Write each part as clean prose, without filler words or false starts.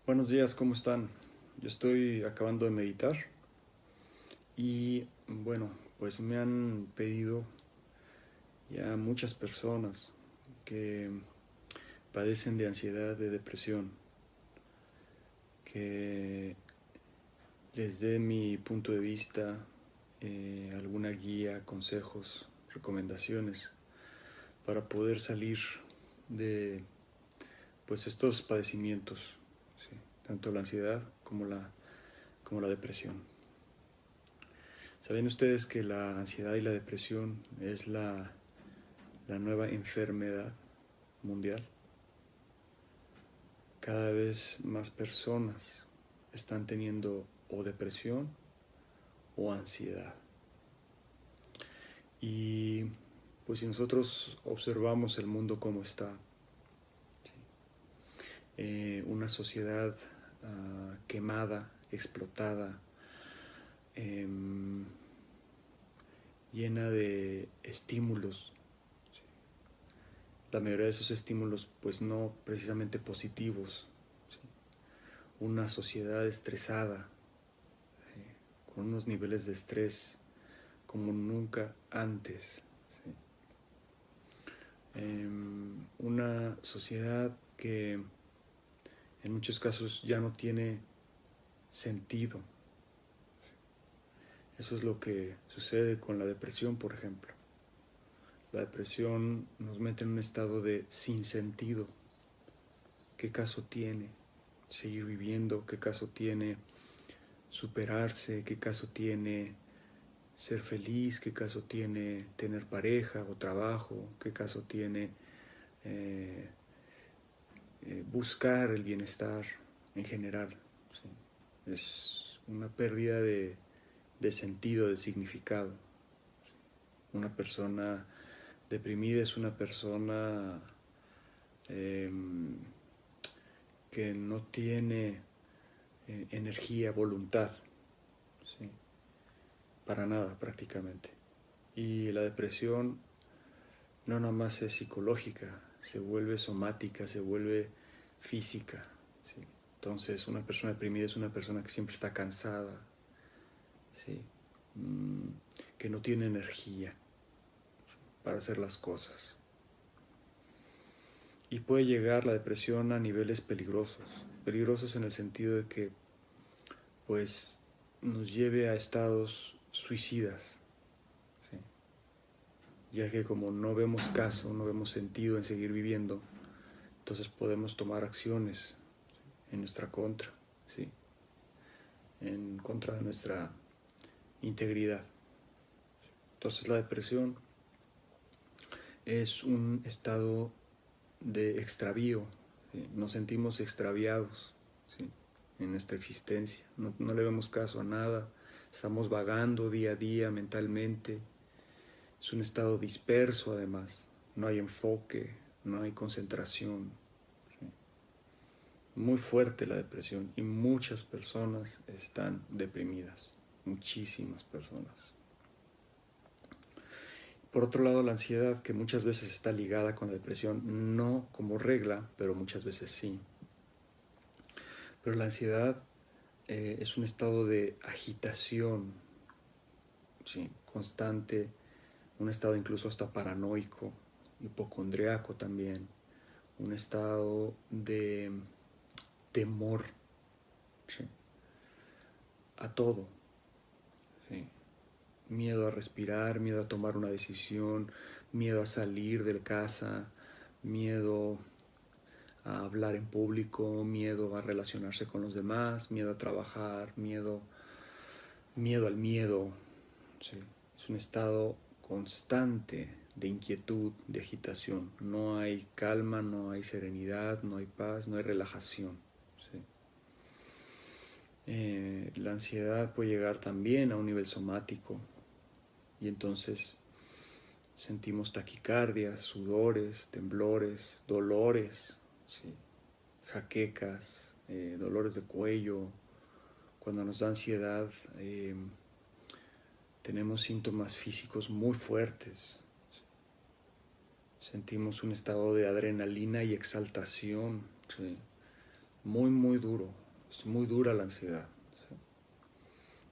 Buenos días, ¿cómo están? Yo estoy acabando de meditar y bueno, pues me han pedido ya muchas personas que padecen de ansiedad, de depresión, que les dé mi punto de vista, alguna guía, consejos, recomendaciones para poder salir de pues estos padecimientos, ¿sí? Tanto la ansiedad como la depresión. ¿Saben ustedes que la ansiedad y la depresión es la nueva enfermedad mundial? Cada vez más personas están teniendo o depresión o ansiedad. Y pues si nosotros observamos el mundo como está, ¿sí? Una sociedad quemada, explotada, em, llena de estímulos. La mayoría de esos estímulos pues no precisamente positivos, ¿sí? Una sociedad estresada, ¿sí? Con unos niveles de estrés como nunca antes, ¿sí? Una sociedad que en muchos casos ya no tiene sentido. Eso es lo que sucede con la depresión, por ejemplo. La depresión nos mete en un estado de sinsentido. ¿Qué caso tiene seguir viviendo? ¿Qué caso tiene superarse? ¿Qué caso tiene ser feliz? ¿Qué caso tiene tener pareja o trabajo? ¿Qué caso tiene eh, buscar el bienestar en general? ¿Sí? Es una pérdida de sentido, de significado. Una persona deprimida es una persona eh, que no tiene energía, voluntad, ¿sí? Para nada prácticamente. Y la depresión no nada más es psicológica, se vuelve somática, se vuelve física, ¿sí? Entonces una persona deprimida es una persona que siempre está cansada, ¿sí? Que no tiene energía para hacer las cosas. Y puede llegar la depresión a niveles peligrosos en el sentido de que pues nos lleve a estados suicidas, ¿sí? Ya que como no vemos caso, no vemos sentido en seguir viviendo, entonces podemos tomar acciones en nuestra contra, ¿sí? En contra de nuestra integridad. Entonces la depresión es un estado de extravío, ¿sí? Nos sentimos extraviados, ¿sí? En nuestra existencia, no le vemos caso a nada, estamos vagando día a día mentalmente, es un estado disperso además, no hay enfoque, no hay concentración, ¿sí? Muy fuerte la depresión y muchas personas están deprimidas, muchísimas personas. Por otro lado, la ansiedad, que muchas veces está ligada con la depresión, no como regla, pero muchas veces sí. Pero la ansiedad es un estado de agitación, ¿sí? Constante, un estado incluso hasta paranoico, hipocondriaco también, un estado de temor, ¿sí? A todo, ¿sí? Miedo a respirar, miedo a tomar una decisión, miedo a salir de casa, miedo a hablar en público, miedo a relacionarse con los demás, miedo a trabajar, miedo al miedo, ¿sí? Es un estado constante de inquietud, de agitación. No hay calma, no hay serenidad, no hay paz, no hay relajación, ¿sí? La ansiedad puede llegar también a un nivel somático y entonces sentimos taquicardias, sudores, temblores, dolores, ¿sí? Jaquecas, dolores de cuello. Cuando nos da ansiedad, tenemos síntomas físicos muy fuertes. Sentimos un estado de adrenalina y exaltación, ¿sí? muy, muy duro. Es muy dura la ansiedad. ¿Sí?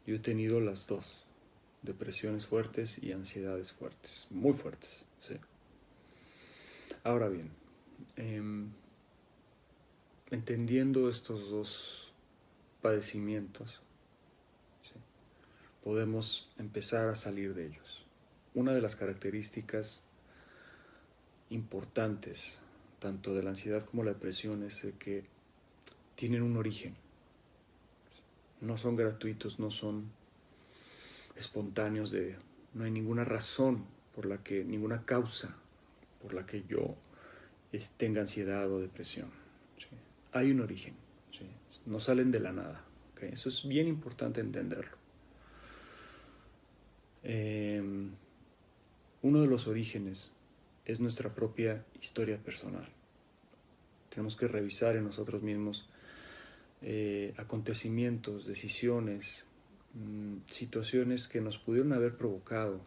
Yo he tenido las dos, depresiones fuertes y ansiedades fuertes, muy fuertes. ¿Sí? Ahora bien, eh, entendiendo estos dos padecimientos, ¿sí?, podemos empezar a salir de ellos. Una de las características importantes, tanto de la ansiedad como la depresión, es que tienen un origen. No son gratuitos, no son espontáneos, no hay ninguna razón por la que, ninguna causa por la que yo tenga ansiedad o depresión. ¿Sí? Hay un origen, ¿sí? No salen de la nada. ¿Okay? Eso es bien importante entenderlo. Uno de los orígenes es nuestra propia historia personal. Tenemos que revisar en nosotros mismos acontecimientos, decisiones, situaciones que nos pudieron haber provocado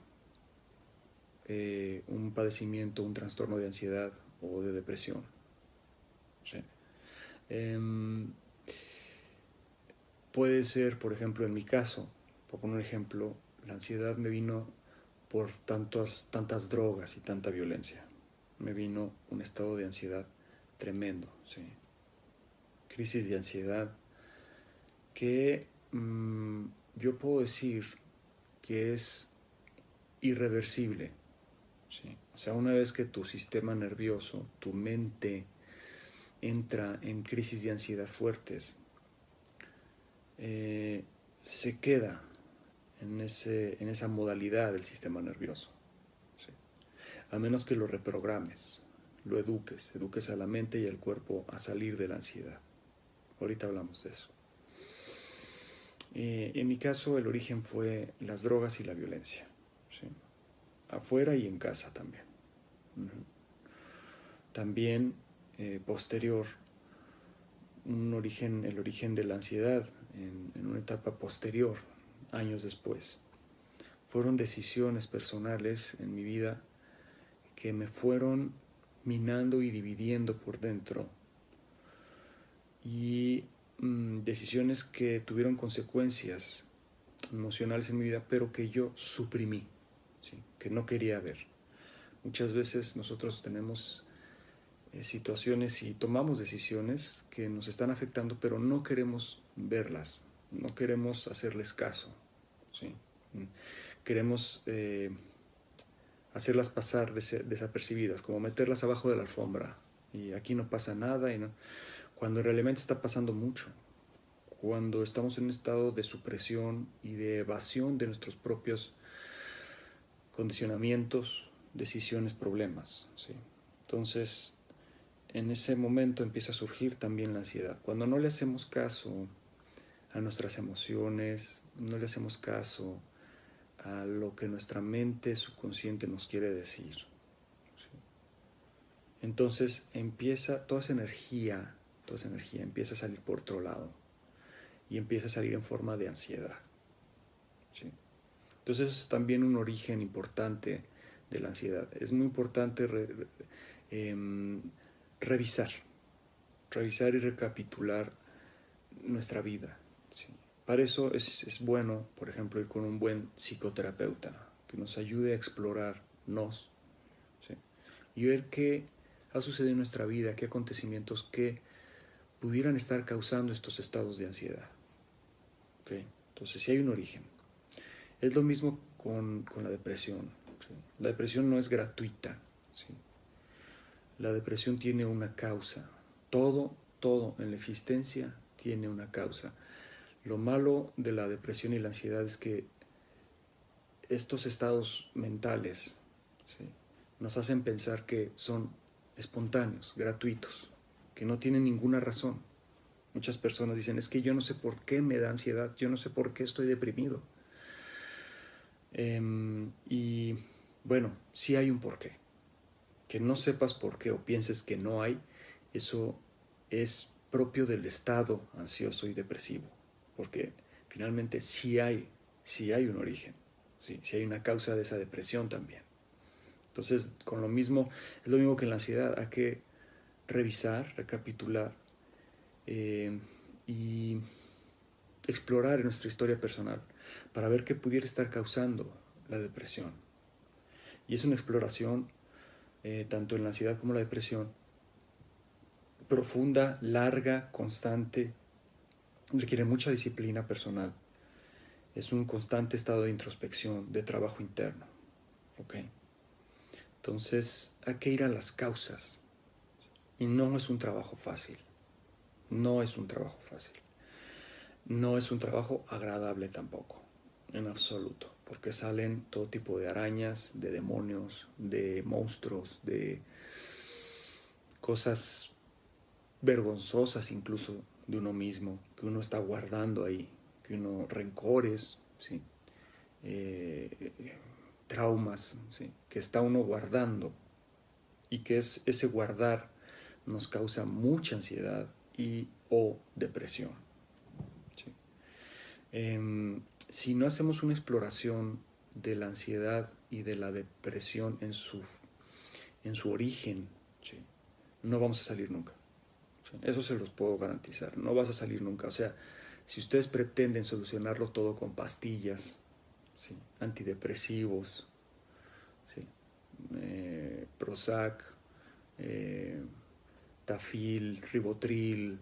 un padecimiento, un trastorno de ansiedad o de depresión. ¿Sí? Puede ser, por ejemplo, en mi caso, por poner un ejemplo, la ansiedad me vino por tantas drogas y tanta violencia. Me vino un estado de ansiedad tremendo, ¿sí? Crisis de ansiedad que yo puedo decir que es irreversible, ¿sí? O sea, una vez que tu sistema nervioso, tu mente, entra en crisis de ansiedad fuertes, se queda en esa modalidad del sistema nervioso, ¿sí? A menos que lo reprogrames, lo eduques a la mente y al cuerpo a salir de la ansiedad. Ahorita hablamos de eso. En mi caso, el origen fue las drogas y la violencia, ¿sí? Afuera y en casa también. También, posterior, el origen de la ansiedad en una etapa posterior, años después. Fueron decisiones personales en mi vida que me fueron minando y dividiendo por dentro. Y decisiones que tuvieron consecuencias emocionales en mi vida, pero que yo suprimí, ¿sí?, que no quería ver. Muchas veces nosotros tenemos situaciones y tomamos decisiones que nos están afectando, pero no queremos verlas, no queremos hacerles caso, ¿sí? Queremos hacerlas pasar desapercibidas, como meterlas abajo de la alfombra y aquí no pasa nada, cuando realmente está pasando mucho, cuando estamos en un estado de supresión y de evasión de nuestros propios condicionamientos, decisiones, problemas, ¿sí? Entonces, en ese momento empieza a surgir también la ansiedad. Cuando no le hacemos caso a nuestras emociones, no le hacemos caso a lo que nuestra mente subconsciente nos quiere decir, ¿sí? Entonces empieza toda esa energía empieza a salir por otro lado y empieza a salir en forma de ansiedad, ¿sí? Entonces es también un origen importante de la ansiedad. Es muy importante revisar y recapitular nuestra vida, ¿sí? Para eso es bueno, por ejemplo, ir con un buen psicoterapeuta que nos ayude a explorarnos, ¿sí?, y ver qué ha sucedido en nuestra vida, qué acontecimientos que pudieran estar causando estos estados de ansiedad, ¿okay? Entonces, sí hay un origen. Es lo mismo con la depresión, ¿sí? La depresión no es gratuita, ¿sí? La depresión tiene una causa. Todo en la existencia tiene una causa. Lo malo de la depresión y la ansiedad es que estos estados mentales, ¿sí?, nos hacen pensar que son espontáneos, gratuitos, que no tienen ninguna razón. Muchas personas dicen, es que yo no sé por qué me da ansiedad, yo no sé por qué estoy deprimido. Y bueno, sí hay un porqué. Que no sepas por qué o pienses que no hay, eso es propio del estado ansioso y depresivo, porque finalmente sí hay un origen, sí hay una causa de esa depresión también. Entonces, es lo mismo que en la ansiedad, hay que revisar, recapitular eh, y explorar en nuestra historia personal para ver qué pudiera estar causando la depresión. Y es una exploración, tanto en la ansiedad como la depresión, profunda, larga, constante, requiere mucha disciplina personal. Es un constante estado de introspección, de trabajo interno. ¿Ok? Entonces hay que ir a las causas. Y no es un trabajo fácil. No es un trabajo fácil. No es un trabajo agradable tampoco, en absoluto, porque salen todo tipo de arañas, de demonios, de monstruos, de cosas vergonzosas incluso de uno mismo, que uno está guardando ahí, que uno rencores, ¿sí? eh, traumas, ¿sí? Que está uno guardando, y que ese guardar nos causa mucha ansiedad y o depresión. ¿Sí? Si no hacemos una exploración de la ansiedad y de la depresión en su origen, ¿sí? No vamos a salir nunca. ¿Sí? Eso se los puedo garantizar. No vas a salir nunca. O sea, si ustedes pretenden solucionarlo todo con pastillas, ¿sí? Antidepresivos, ¿sí? Prozac, eh, Tafil, Ribotril,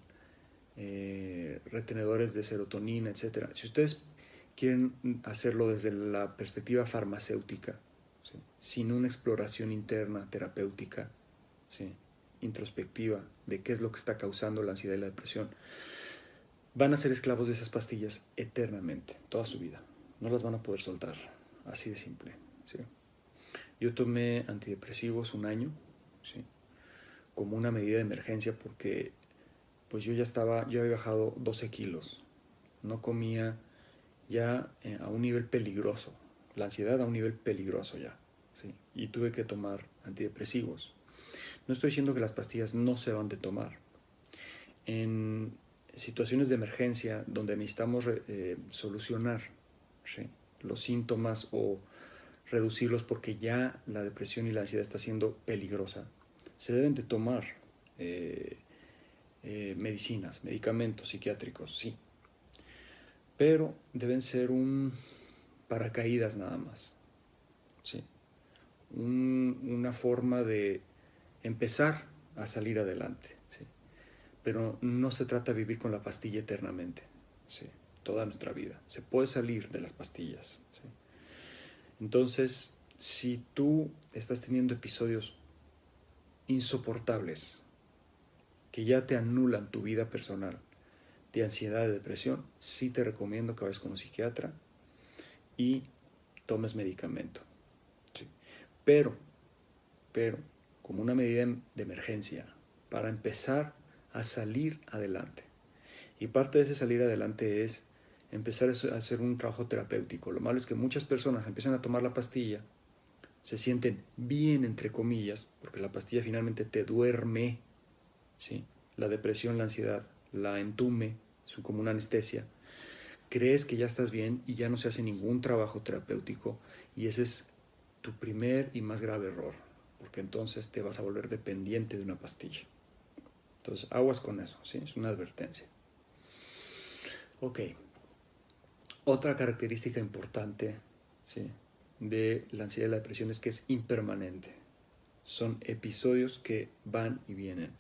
retenedores de serotonina, etc. Si ustedes quieren hacerlo desde la perspectiva farmacéutica, ¿sí? Sin una exploración interna terapéutica, ¿sí? Introspectiva de qué es lo que está causando la ansiedad y la depresión, van a ser esclavos de esas pastillas eternamente, toda su vida. No las van a poder soltar, así de simple. ¿Sí? Yo tomé antidepresivos un año, ¿sí? Como una medida de emergencia, porque pues yo había bajado 12 kilos, no comía, ya a un nivel peligroso, la ansiedad a un nivel peligroso ya, ¿sí? Y tuve que tomar antidepresivos. No estoy diciendo que las pastillas no se van de tomar. En situaciones de emergencia donde necesitamos solucionar, ¿sí? Los síntomas o reducirlos porque ya la depresión y la ansiedad está siendo peligrosa, se deben de tomar medicinas, medicamentos psiquiátricos, sí, pero deben ser un paracaídas nada más, ¿sí? Una forma de empezar a salir adelante, ¿sí? Pero no se trata de vivir con la pastilla eternamente, ¿sí? Toda nuestra vida. Se puede salir de las pastillas, ¿sí? Entonces, si tú estás teniendo episodios insoportables que ya te anulan tu vida personal de ansiedad, de depresión, sí te recomiendo que vayas con un psiquiatra y tomes medicamento. ¿Sí? Pero, como una medida de emergencia, para empezar a salir adelante. Y parte de ese salir adelante es empezar a hacer un trabajo terapéutico. Lo malo es que muchas personas empiezan a tomar la pastilla, se sienten bien, entre comillas, porque la pastilla finalmente te duerme, ¿sí? La depresión, la ansiedad, la entume, es como una anestesia. Crees que ya estás bien y ya no se hace ningún trabajo terapéutico, y ese es tu primer y más grave error, porque entonces te vas a volver dependiente de una pastilla. Entonces, aguas con eso, ¿sí? Es una advertencia. Ok. Otra característica importante, ¿sí?, de la ansiedad y la depresión es que es impermanente. Son episodios que van y vienen.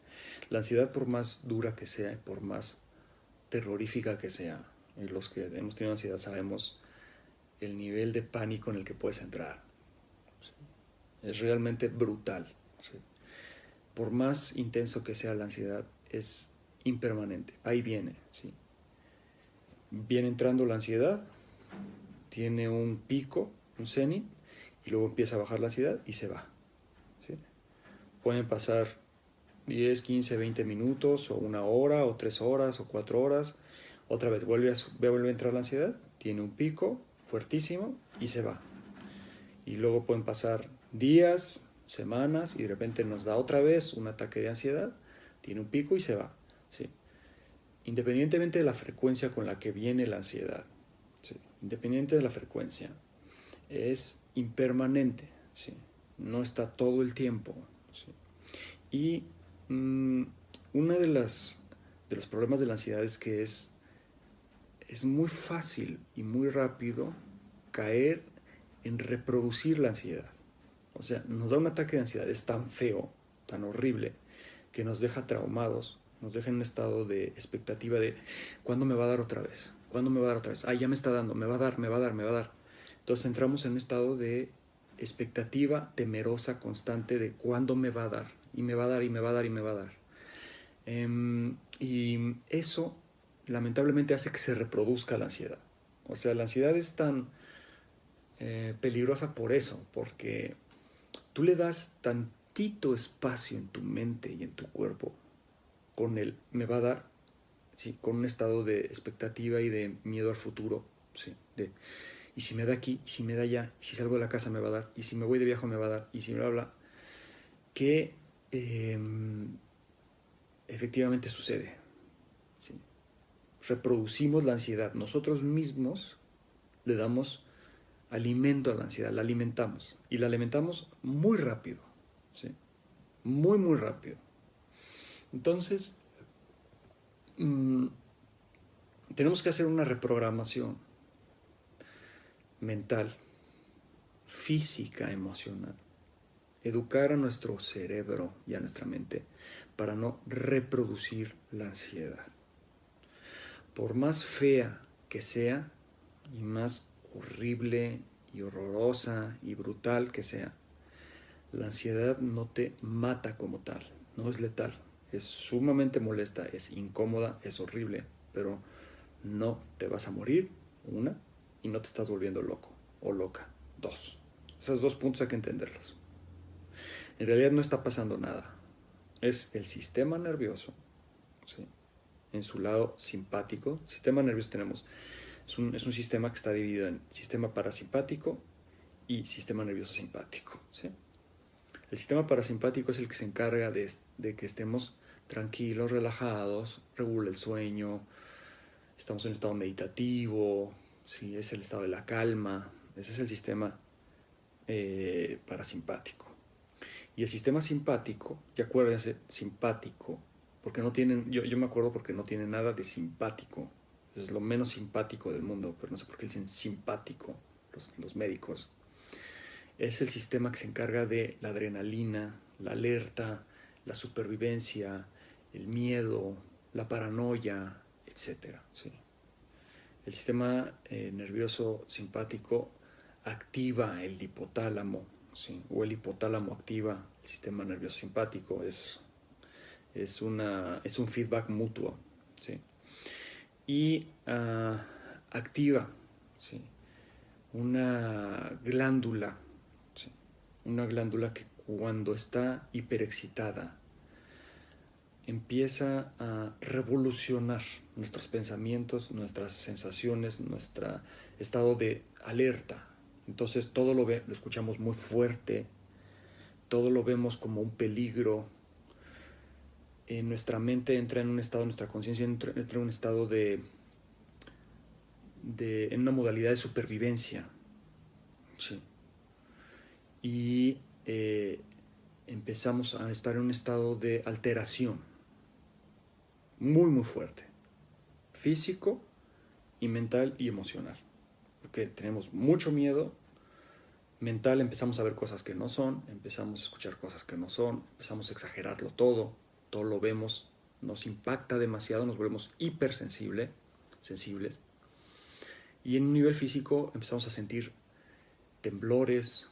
La ansiedad, por más dura que sea, por más terrorífica que sea, y los que hemos tenido ansiedad sabemos el nivel de pánico en el que puedes entrar. ¿Sí? Es realmente brutal. ¿Sí? Por más intenso que sea la ansiedad, es impermanente. Ahí viene. ¿Sí? Viene entrando la ansiedad, tiene un pico, un cenit, y luego empieza a bajar la ansiedad y se va. ¿Sí? Pueden pasar 10, 15, 20 minutos, o una hora, o 3 horas, o 4 horas. Otra vez vuelve a entrar la ansiedad, tiene un pico fuertísimo y se va. Y luego pueden pasar días, semanas, y de repente nos da otra vez un ataque de ansiedad, tiene un pico y se va. ¿Sí? Independientemente de la frecuencia con la que viene la ansiedad, ¿sí?, independiente de la frecuencia, es impermanente, ¿sí?, no está todo el tiempo, ¿sí? Y una de de los problemas de la ansiedad es que es muy fácil y muy rápido caer en reproducir la ansiedad. O sea, nos da un ataque de ansiedad, es tan feo, tan horrible, que nos deja traumados, nos deja en un estado de expectativa de ¿cuándo me va a dar otra vez? ¿Cuándo me va a dar otra vez? Ah, ya me está dando, me va a dar, me va a dar, me va a dar. Entonces entramos en un estado de expectativa temerosa constante de cuándo me va a dar, y me va a dar, y me va a dar, y me va a dar. Y eso lamentablemente hace que se reproduzca la ansiedad. O sea, la ansiedad es tan peligrosa por eso, porque tú le das tantito espacio en tu mente y en tu cuerpo con el me va a dar, ¿sí? Con un estado de expectativa y de miedo al futuro, ¿sí? Y si me da aquí, y si me da allá, y si salgo de la casa me va a dar, y si me voy de viaje me va a dar, y si bla, bla, que efectivamente sucede, ¿sí? Reproducimos la ansiedad, nosotros mismos le damos alimento a la ansiedad, la alimentamos, y la alimentamos muy rápido, ¿sí? Muy, muy rápido. Entonces, tenemos que hacer una reprogramación mental, física, emocional. Educar a nuestro cerebro y a nuestra mente para no reproducir la ansiedad. Por más fea que sea y más horrible y horrorosa y brutal que sea, la ansiedad no te mata como tal, no es letal. Es sumamente molesta, es incómoda, es horrible, pero no te vas a morir, una, y no te estás volviendo loco o loca, dos. Esos dos puntos hay que entenderlos. En realidad no está pasando nada. Es el sistema nervioso, ¿sí? En su lado simpático. Sistema nervioso tenemos, es un sistema que está dividido en sistema parasimpático y sistema nervioso simpático, ¿sí? El sistema parasimpático es el que se encarga de que estemos tranquilos, relajados, regula el sueño, estamos en un estado meditativo, ¿sí? Es el estado de la calma. Ese es el sistema parasimpático. Y el sistema simpático, y acuérdense, simpático, porque no tienen, yo me acuerdo porque no tiene nada de simpático, es lo menos simpático del mundo, pero no sé por qué dicen simpático los médicos. Es el sistema que se encarga de la adrenalina, la alerta, la supervivencia, el miedo, la paranoia, etc. ¿Sí? El sistema nervioso simpático activa el hipotálamo, ¿sí? O el hipotálamo activa el sistema nervioso simpático. Es un feedback mutuo, ¿sí? Y activa, ¿sí? Una glándula, ¿sí? Una glándula que cuando está hiperexcitada empieza a revolucionar nuestros pensamientos, nuestras sensaciones, nuestro estado de alerta. Entonces todo lo escuchamos muy fuerte, todo lo vemos como un peligro. En nuestra mente entra en un estado, nuestra conciencia entra en un estado en una modalidad de supervivencia. Sí. Y empezamos a estar en un estado de alteración muy, muy fuerte, físico y mental y emocional, porque tenemos mucho miedo mental, empezamos a ver cosas que no son, empezamos a escuchar cosas que no son, empezamos a exagerarlo todo lo vemos, nos impacta demasiado, nos volvemos hipersensibles, y en un nivel físico empezamos a sentir temblores,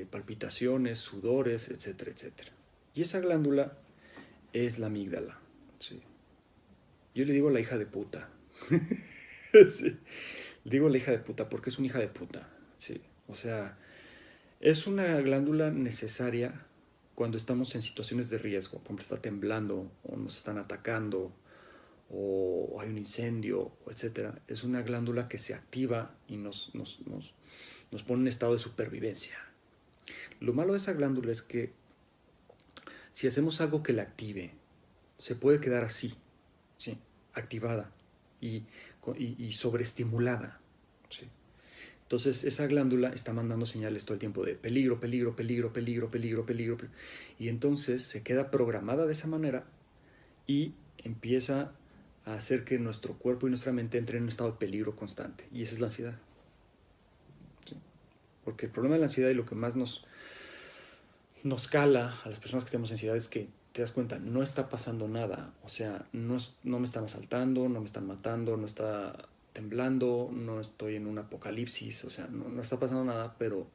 palpitaciones, sudores, etcétera, etcétera. Y esa glándula es la amígdala, ¿sí? Yo le digo la hija de puta. Sí. Le digo la hija de puta porque es una hija de puta, sí. O sea, es una glándula necesaria cuando estamos en situaciones de riesgo, cuando está temblando o nos están atacando o hay un incendio, etc. Es una glándula que se activa y nos pone en estado de supervivencia. Lo malo de esa glándula es que si hacemos algo que la active, se puede quedar así, ¿sí? Activada y sobreestimulada, ¿sí? Entonces esa glándula está mandando señales todo el tiempo de peligro, peligro, peligro, peligro, peligro, peligro, y entonces se queda programada de esa manera y empieza a hacer que nuestro cuerpo y nuestra mente entren en un estado de peligro constante. Y esa es la ansiedad. ¿Sí? Porque el problema de la ansiedad y lo que más nos cala a las personas que tenemos ansiedad es que te das cuenta, no está pasando nada. O sea, no me están asaltando, no me están matando, no está temblando, no estoy en un apocalipsis. O sea, no está pasando nada, pero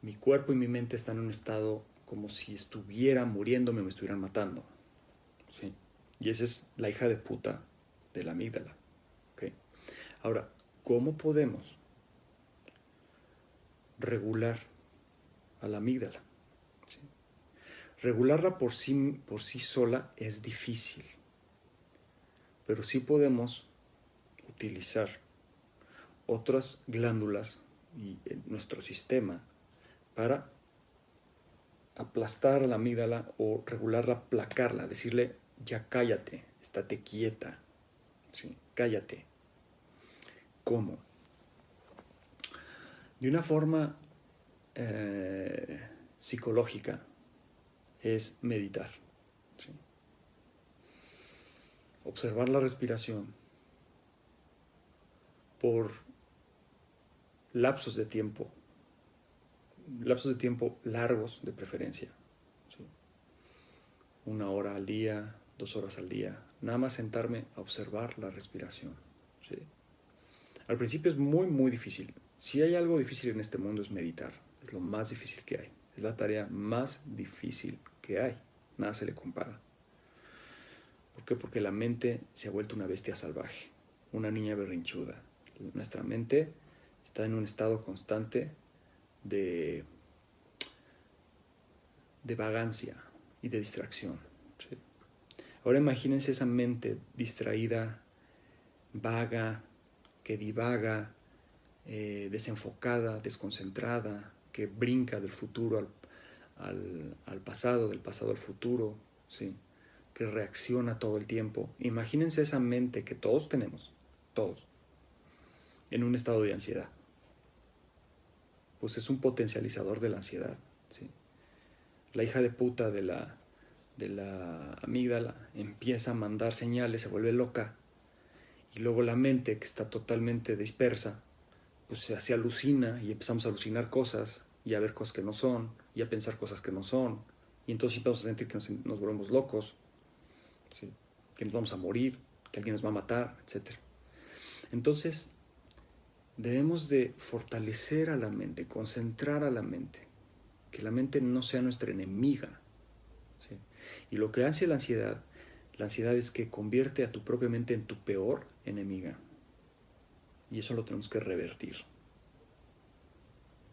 mi cuerpo y mi mente están en un estado como si estuviera muriéndome o me estuvieran matando. ¿Sí? Y esa es la hija de puta de la amígdala. ¿Okay? Ahora, ¿cómo podemos regular a la amígdala? ¿Sí? Regularla por sí sola es difícil, pero sí podemos utilizar otras glándulas y nuestro sistema para aplastar a la amígdala o regularla, aplacarla, decirle, ya cállate, estate quieta, ¿sí? Cállate. ¿Cómo? De una forma psicológica es meditar, ¿sí? Observar la respiración por lapsos de tiempo largos de preferencia, ¿sí? 1 hora al día, 2 horas al día, nada más sentarme a observar la respiración, ¿sí? Al principio es muy, muy difícil. Si hay algo difícil en este mundo es meditar, es lo más difícil que hay, es la tarea más difícil que hay, nada se le compara. ¿Por qué? Porque la mente se ha vuelto una bestia salvaje, una niña berrinchuda. Nuestra mente está en un estado constante de vagancia y de distracción, ¿sí? Ahora imagínense esa mente distraída, vaga, que divaga, desenfocada, desconcentrada, que brinca del futuro al pasado, del pasado al futuro, ¿sí? Que reacciona todo el tiempo. Imagínense esa mente que todos tenemos, todos, en un estado de ansiedad. Pues es un potencializador de la ansiedad, ¿sí? La hija de puta de la amígdala empieza a mandar señales, se vuelve loca, y luego la mente, que está totalmente dispersa, pues se alucina y empezamos a alucinar cosas y a ver cosas que no son y a pensar cosas que no son, y entonces empezamos a sentir que nos volvemos locos, ¿sí? Que nos vamos a morir, que alguien nos va a matar, etc. Entonces debemos de fortalecer a la mente, concentrar a la mente, que la mente no sea nuestra enemiga, ¿sí? Y lo que hace la ansiedad es que convierte a tu propia mente en tu peor enemiga. Y eso lo tenemos que revertir,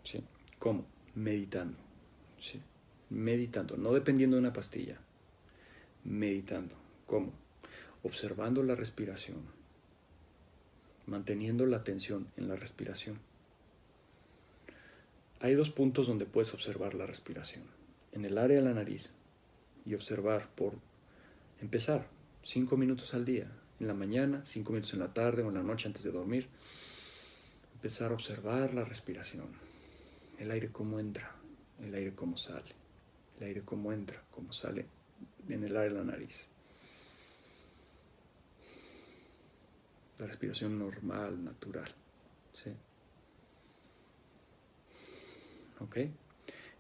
¿sí? ¿Cómo? Meditando, ¿sí? Meditando, no dependiendo de una pastilla. Meditando. ¿Cómo? Observando la respiración, manteniendo la atención en la respiración. Hay 2 puntos donde puedes observar la respiración. En el área de la nariz, y observar por empezar 5 minutos al día, en la mañana, 5 minutos en la tarde o en la noche antes de dormir. Empezar a observar la respiración, el aire cómo entra, el aire cómo sale, el aire cómo entra, cómo sale en el área de la nariz. La respiración normal, natural, ¿sí? ¿Ok?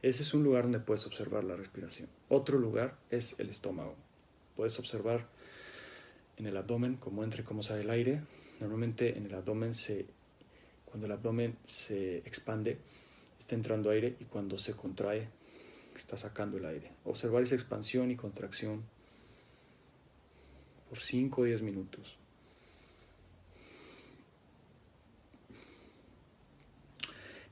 Ese es un lugar donde puedes observar la respiración. Otro lugar es el estómago. Puedes observar en el abdomen cómo entra y cómo sale el aire. Normalmente en el abdomen cuando el abdomen se expande, está entrando aire, y cuando se contrae, está sacando el aire. Observar esa expansión y contracción por 5 o 10 minutos.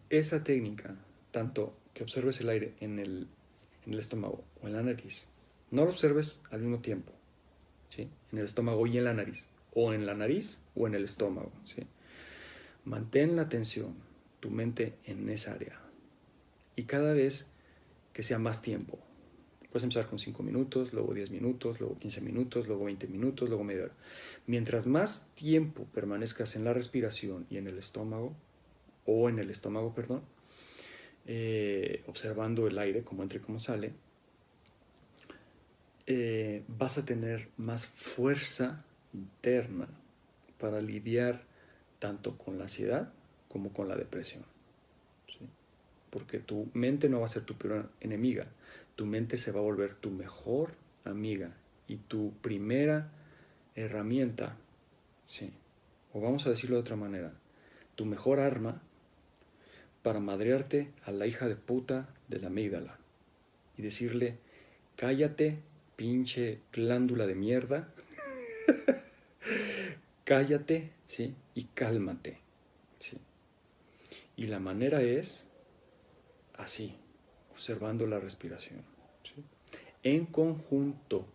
Esa técnica, tanto que observes el aire en el estómago o en la nariz, no lo observes al mismo tiempo, ¿sí? En el estómago y en la nariz, o en la nariz o en el estómago, ¿sí? Mantén la atención, tu mente en esa área, y cada vez que sea más tiempo. Puedes empezar con 5 minutos, luego 10 minutos, luego 15 minutos, luego 20 minutos, luego media hora. Mientras más tiempo permanezcas en la respiración y en el estómago, observando el aire, cómo entra y cómo sale, vas a tener más fuerza interna para lidiar tanto con la ansiedad como con la depresión, ¿sí? Porque tu mente no va a ser tu peor enemiga, tu mente se va a volver tu mejor amiga y tu primera herramienta, ¿sí? O vamos a decirlo de otra manera, tu mejor arma para madrearte a la hija de puta de la amígdala y decirle, cállate, pinche glándula de mierda, cállate, ¿sí? Y cálmate, ¿sí? Y la manera es así, observando la respiración, ¿sí? En conjunto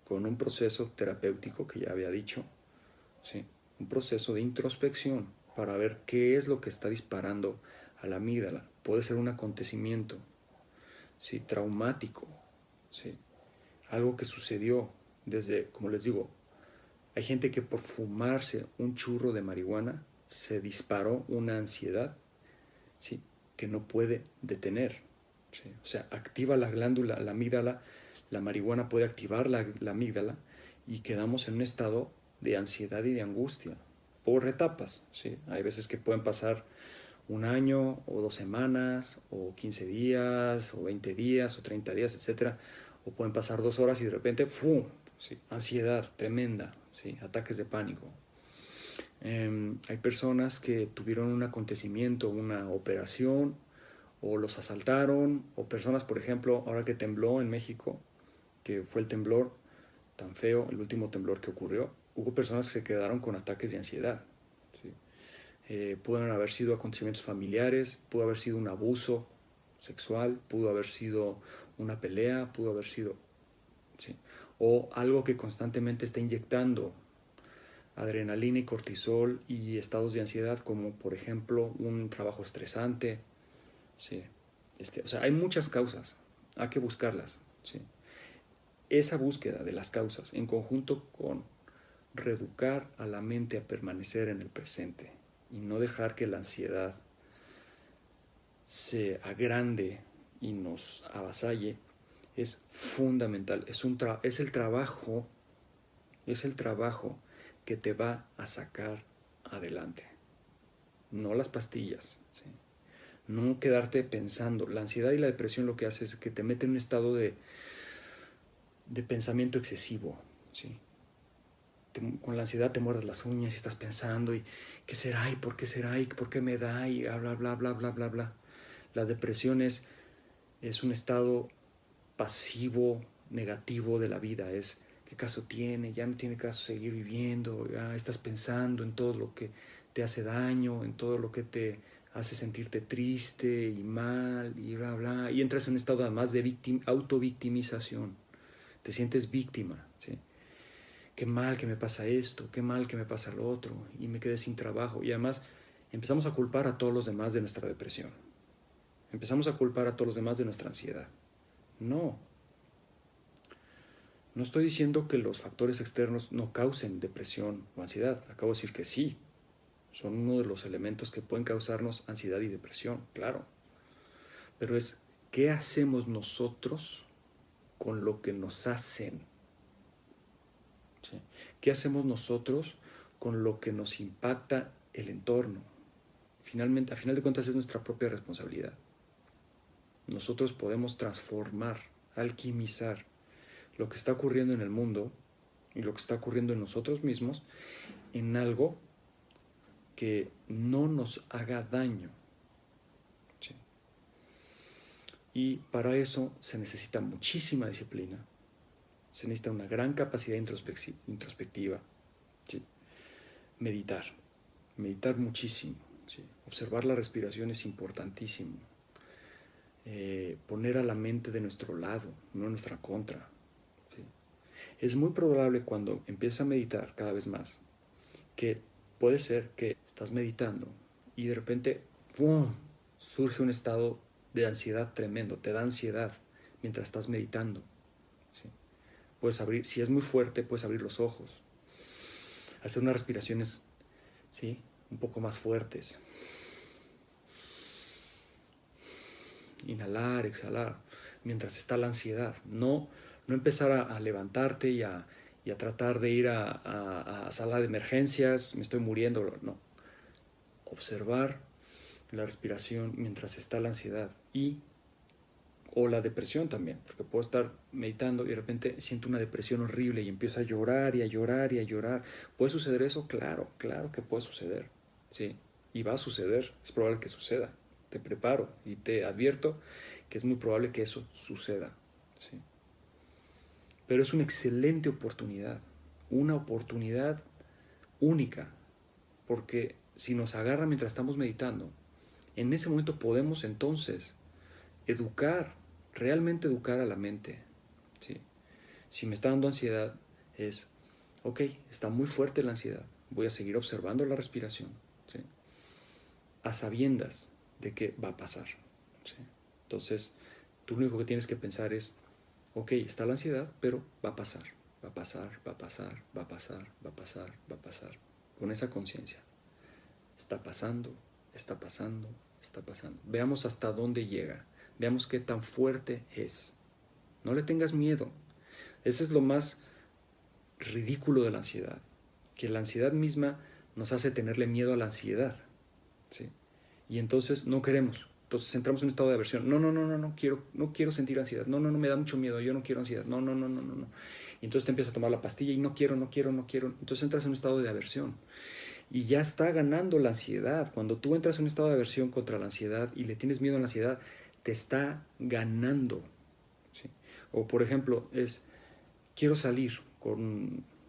con un proceso terapéutico que ya había dicho, ¿sí? Un proceso de introspección para ver qué es lo que está disparando a la amígdala. Puede ser un acontecimiento, ¿sí? Traumático, ¿sí? Algo que sucedió desde, como les digo, hay gente que por fumarse un churro de marihuana se disparó una ansiedad, ¿sí? Que no puede detener, ¿sí? O sea, activa la glándula, la amígdala, la marihuana puede activar la amígdala y quedamos en un estado de ansiedad y de angustia por etapas, ¿sí? Hay veces que pueden pasar un año o 2 semanas o 15 días o 20 días o 30 días, etcétera, o pueden pasar 2 horas y de repente ¡fum! ¿Sí? Ansiedad tremenda, ¿sí? Ataques de pánico. Hay personas que tuvieron un acontecimiento, una operación, o los asaltaron, o personas, por ejemplo, ahora que tembló en México, que fue el temblor tan feo, el último temblor que ocurrió, hubo personas que se quedaron con ataques de ansiedad, ¿sí? Pueden haber sido acontecimientos familiares, pudo haber sido un abuso sexual, pudo haber sido una pelea, pudo haber sido, ¿sí? O algo que constantemente está inyectando adrenalina y cortisol y estados de ansiedad, como por ejemplo un trabajo estresante, ¿sí? O sea, hay muchas causas, hay que buscarlas, ¿sí? Esa búsqueda de las causas en conjunto con reeducar a la mente a permanecer en el presente y no dejar que la ansiedad se agrande y nos avasalle es fundamental. Es el trabajo que te va a sacar adelante, no las pastillas, ¿sí? No quedarte pensando. La ansiedad y la depresión lo que hace es que te mete en un estado de pensamiento excesivo, ¿sí? Con la ansiedad te muerdes las uñas y estás pensando y ¿qué será? ¿Y por qué será? ¿Y por qué me da? Y bla, bla, bla, bla, bla, bla, bla. La depresión es un estado pasivo, negativo de la vida. Es, ¿qué caso tiene? Ya no tiene caso seguir viviendo. Ya estás pensando en todo lo que te hace daño, en todo lo que te hace sentirte triste y mal y bla, bla. Y entras en un estado además de autovictimización. Te sientes víctima, ¿sí? Qué mal que me pasa esto, qué mal que me pasa lo otro, y me quedé sin trabajo. Y además empezamos a culpar a todos los demás de nuestra depresión. Empezamos a culpar a todos los demás de nuestra ansiedad. No, no estoy diciendo que los factores externos no causen depresión o ansiedad. Acabo de decir que sí, son uno de los elementos que pueden causarnos ansiedad y depresión, claro. Pero es, ¿qué hacemos nosotros con lo que nos hacen? ¿Sí? ¿Qué hacemos nosotros con lo que nos impacta el entorno? Finalmente, a final de cuentas es nuestra propia responsabilidad. Nosotros podemos transformar, alquimizar lo que está ocurriendo en el mundo y lo que está ocurriendo en nosotros mismos en algo que no nos haga daño, ¿sí? Y para eso se necesita muchísima disciplina, se necesita una gran capacidad introspectiva, ¿sí? Meditar muchísimo, ¿sí? Observar la respiración es importantísimo. Poner a la mente de nuestro lado, no en nuestra contra, ¿sí? Es muy probable cuando empiezas a meditar cada vez más que puede ser que estás meditando y de repente ¡pum!, surge un estado de ansiedad tremendo, te da ansiedad mientras estás meditando, ¿sí? Puedes abrir, si es muy fuerte, puedes abrir los ojos, hacer unas respiraciones, ¿sí?, un poco más fuertes, inhalar, exhalar, mientras está la ansiedad. No No empezar a levantarte y a tratar de ir a sala de emergencias, me estoy muriendo, no. Observar la respiración mientras está la ansiedad o la depresión también, porque puedo estar meditando y de repente siento una depresión horrible y empiezo a llorar y a llorar y a llorar. ¿Puede suceder eso? Claro, claro que puede suceder, sí, y va a suceder, es probable que suceda. Te preparo y te advierto que es muy probable que eso suceda, sí. Pero es una excelente oportunidad, una oportunidad única, porque si nos agarra mientras estamos meditando, en ese momento podemos entonces educar, realmente educar a la mente. ¿Sí? Si me está dando ansiedad, es, ok, está muy fuerte la ansiedad, voy a seguir observando la respiración, ¿sí? A sabiendas de que va a pasar. ¿Sí? Entonces, tú lo único que tienes que pensar es, ok, está la ansiedad, pero va a pasar, va a pasar, va a pasar, va a pasar, va a pasar, va a pasar. Con esa conciencia. Está pasando, está pasando, está pasando. Veamos hasta dónde llega. Veamos qué tan fuerte es. No le tengas miedo. Ese es lo más ridículo de la ansiedad. Que la ansiedad misma nos hace tenerle miedo a la ansiedad. ¿Sí? Y entonces no queremos. Entonces entramos en un estado de aversión. No quiero sentir ansiedad. No, me da mucho miedo. Yo no quiero ansiedad. No. Y entonces te empiezas a tomar la pastilla y no quiero. Entonces entras en un estado de aversión. Y ya está ganando la ansiedad. Cuando tú entras en un estado de aversión contra la ansiedad y le tienes miedo a la ansiedad, te está ganando. ¿Sí? O por ejemplo, quiero salir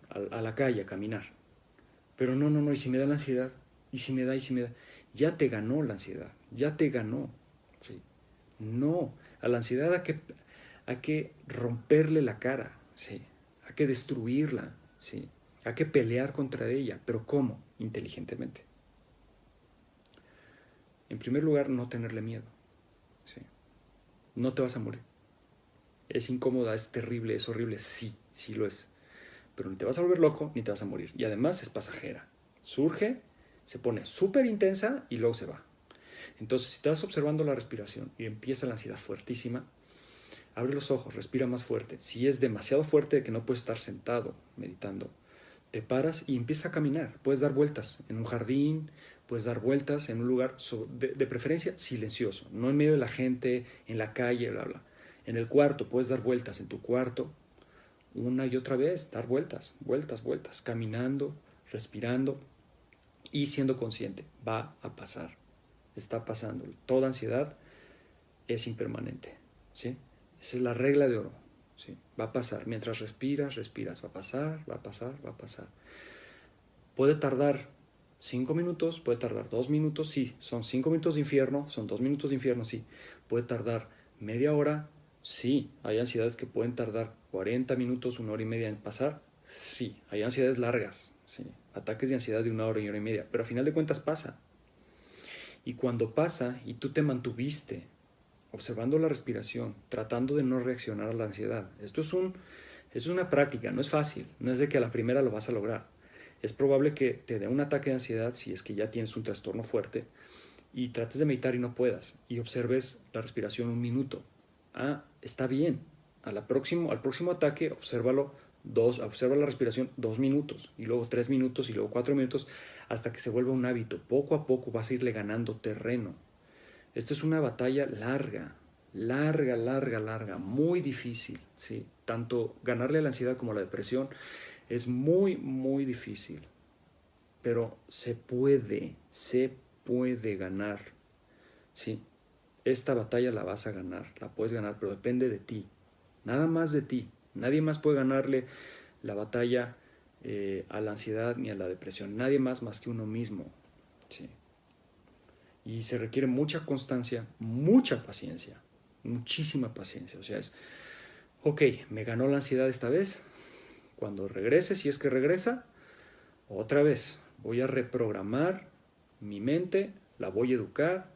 a la calle a caminar. Pero no, y si me da la ansiedad, y si me da, ya te ganó la ansiedad, ya te ganó. ¿Sí? No, a la ansiedad hay que romperle la cara, ¿sí? Hay que destruirla, ¿sí? Hay que pelear contra ella, pero ¿cómo? Inteligentemente. En primer lugar, no tenerle miedo, ¿sí? No te vas a morir. Es incómoda, es terrible, es horrible, sí, sí lo es. Pero ni te vas a volver loco, ni te vas a morir. Y además es pasajera. Surge, se pone súper intensa y luego se va. Entonces, si estás observando la respiración y empieza la ansiedad fuertísima, abre los ojos, respira más fuerte. Si es demasiado fuerte que no puedes estar sentado meditando, te paras y empiezas a caminar. Puedes dar vueltas en un jardín, puedes dar vueltas en un lugar de preferencia silencioso, no en medio de la gente, en la calle, bla, bla. En el cuarto, puedes dar vueltas en tu cuarto, una y otra vez, dar vueltas, caminando, respirando y siendo consciente. Va a pasar, está pasando. Toda ansiedad es impermanente, ¿sí? Esa es la regla de oro, ¿sí? Va a pasar. Mientras respiras, va a pasar, va a pasar, va a pasar. Puede tardar 5 minutos, puede tardar 2 minutos, sí. Son 5 minutos de infierno, son 2 minutos de infierno, sí. Puede tardar media hora, sí. Hay ansiedades que pueden tardar 40 minutos, 1 hora y media en pasar, sí. Hay ansiedades largas, sí. Ataques de ansiedad de 1 hora y hora y media, pero a final de cuentas pasa. Y cuando pasa y tú te mantuviste observando la respiración, tratando de no reaccionar a la ansiedad, esto es una práctica, no es fácil, no es de que a la primera lo vas a lograr. Es probable que te dé un ataque de ansiedad si es que ya tienes un trastorno fuerte y trates de meditar y no puedas y observes la respiración 1 minuto. Está bien. Al próximo ataque, observa la respiración 2 minutos y luego 3 minutos y luego 4 minutos hasta que se vuelva un hábito. Poco a poco vas a irle ganando terreno. Esta es una batalla larga, muy difícil, ¿sí? Tanto ganarle a la ansiedad como a la depresión es muy, muy difícil. Pero se puede ganar, ¿sí? Esta batalla la vas a ganar, la puedes ganar, pero depende de ti, nada más de ti. Nadie más puede ganarle la batalla a la ansiedad ni a la depresión, nadie más que uno mismo, ¿sí? Y se requiere mucha constancia, mucha paciencia, muchísima paciencia. O sea, ok, me ganó la ansiedad esta vez, cuando regrese, si es que regresa, otra vez voy a reprogramar mi mente, la voy a educar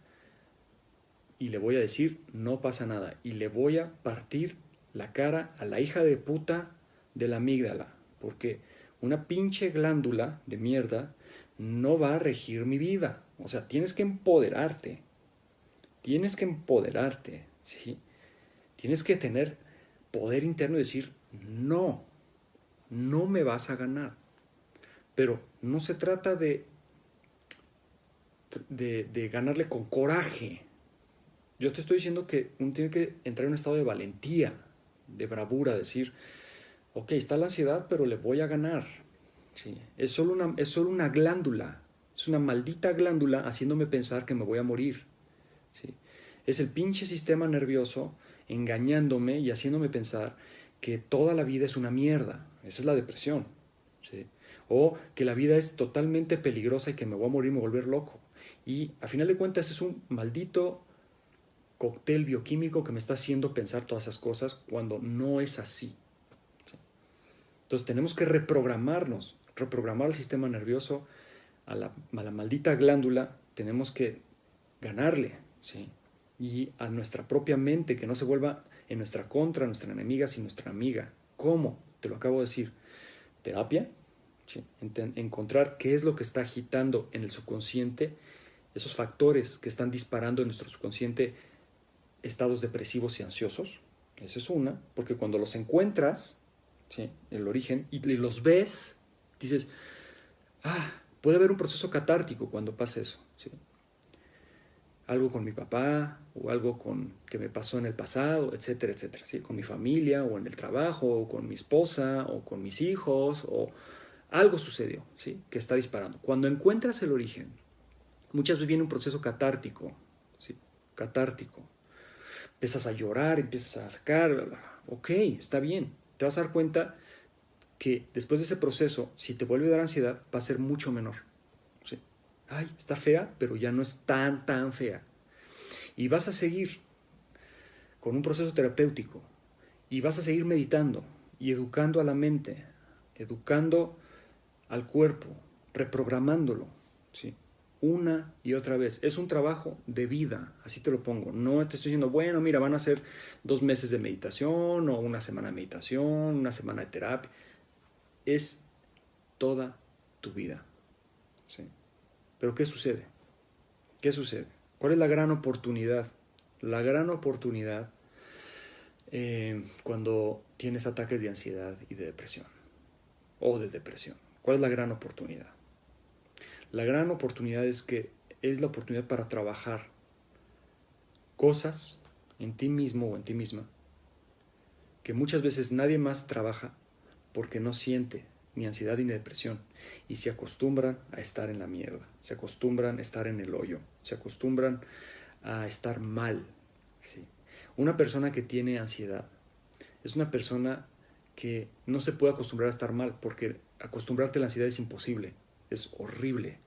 y le voy a decir no pasa nada. Y le voy a partir la cara a la hija de puta de la amígdala, porque una pinche glándula de mierda no va a regir mi vida. O sea, tienes que empoderarte, ¿sí? Tienes que tener poder interno y decir, No, no me vas a ganar. Pero no se trata de ganarle con coraje. Yo te estoy diciendo que uno tiene que entrar en un estado de valentía, de bravura, decir, ok, está la ansiedad, pero le voy a ganar. Sí, es solo una glándula, es una maldita glándula haciéndome pensar que me voy a morir. ¿Sí? Es el pinche sistema nervioso engañándome y haciéndome pensar que toda la vida es una mierda. Esa es la depresión. ¿Sí? O que la vida es totalmente peligrosa y que me voy a morir, me voy a volver loco. Y a final de cuentas es un maldito cóctel bioquímico que me está haciendo pensar todas esas cosas cuando no es así. ¿Sí? Entonces tenemos que reprogramarnos, reprogramar el sistema nervioso a la maldita glándula, tenemos que ganarle, ¿sí? Y a nuestra propia mente, que no se vuelva en nuestra contra, nuestra enemiga, sino nuestra amiga. ¿Cómo? Te lo acabo de decir. Terapia, ¿sí? Encontrar qué es lo que está agitando en el subconsciente, esos factores que están disparando en nuestro subconsciente estados depresivos y ansiosos. Esa es una, porque cuando los encuentras, ¿sí? El origen, y los ves, dices, puede haber un proceso catártico cuando pasa eso, ¿sí? Algo con mi papá o algo que me pasó en el pasado, etcétera, etcétera, ¿sí? Con mi familia o en el trabajo o con mi esposa o con mis hijos o algo sucedió, ¿sí? Que está disparando. Cuando encuentras el origen, muchas veces viene un proceso catártico, ¿sí? Catártico. Empiezas a llorar, empiezas a sacar, ok, está bien. Te vas a dar cuenta que después de ese proceso, si te vuelve a dar ansiedad, va a ser mucho menor. ¿Sí? Ay, está fea, pero ya no es tan fea. Y vas a seguir con un proceso terapéutico y vas a seguir meditando y educando a la mente, educando al cuerpo, reprogramándolo, ¿sí? Una y otra vez. Es un trabajo de vida, así te lo pongo. No te estoy diciendo, bueno, mira, van a ser 2 meses de meditación o una semana de meditación, una semana de terapia. Es toda tu vida, ¿sí? Pero ¿qué sucede? ¿Qué sucede? ¿Cuál es la gran oportunidad? La gran oportunidad cuando tienes ataques de ansiedad y de depresión o de depresión. ¿Cuál es la gran oportunidad? La gran oportunidad es que es la oportunidad para trabajar cosas en ti mismo o en ti misma que muchas veces nadie más trabaja porque no siente ni ansiedad ni depresión y se acostumbran a estar en la mierda, se acostumbran a estar en el hoyo, se acostumbran a estar mal. ¿Sí? Una persona que tiene ansiedad es una persona que no se puede acostumbrar a estar mal porque acostumbrarte a la ansiedad es imposible, es horrible,